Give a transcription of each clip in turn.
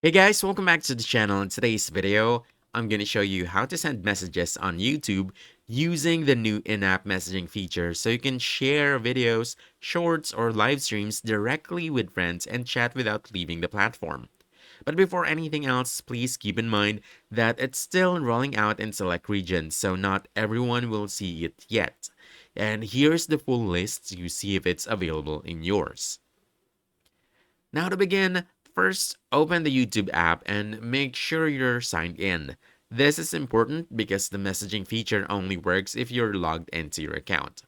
Hey guys, welcome back to the channel. In today's video, I'm going to show you how to send messages on YouTube using the new in-app messaging feature so you can share videos, shorts, or live streams directly with friends and chat without leaving the platform. But before anything else, please keep in mind that it's still rolling out in select regions, so not everyone will see it yet. And here's the full list to see if it's available in yours. Now to begin, first open the YouTube app and make sure you're signed in. This is important because the messaging feature only works if you're logged into your account.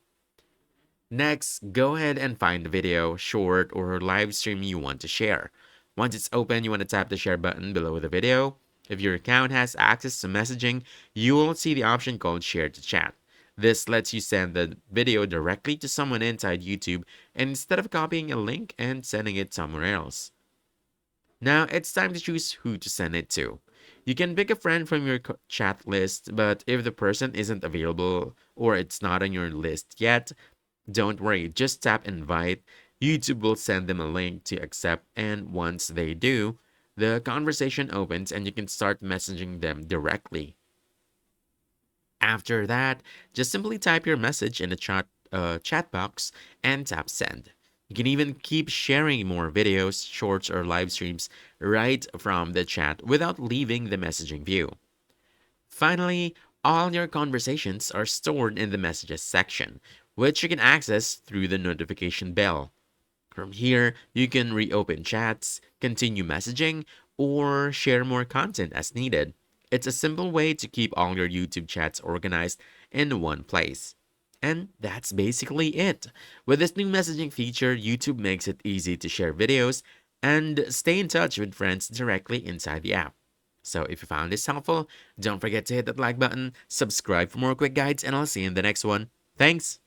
Next, go ahead and find the video, short, or live stream you want to share. Once it's open, you want to tap the share button below the video. If your account has access to messaging, you will see the option called share to chat. This lets you send the video directly to someone inside YouTube instead of copying a link and sending it somewhere else. Now it's time to choose who to send it to. You can pick a friend from your chat list, but if the person isn't available or it's not on your list yet, don't worry, just tap invite. YouTube will send them a link to accept, and once they do, the conversation opens and you can start messaging them directly. After that, just simply type your message in the chat box and tap send. You can even keep sharing more videos, shorts, or live streams right from the chat without leaving the messaging view. Finally, all your conversations are stored in the messages section, which you can access through the notification bell. From here, you can reopen chats, continue messaging, or share more content as needed. It's a simple way to keep all your YouTube chats organized in one place. And that's basically it. With this new messaging feature, YouTube makes it easy to share videos and stay in touch with friends directly inside the app. So if you found this helpful, don't forget to hit that like button, subscribe for more quick guides, and I'll see you in the next one. Thanks!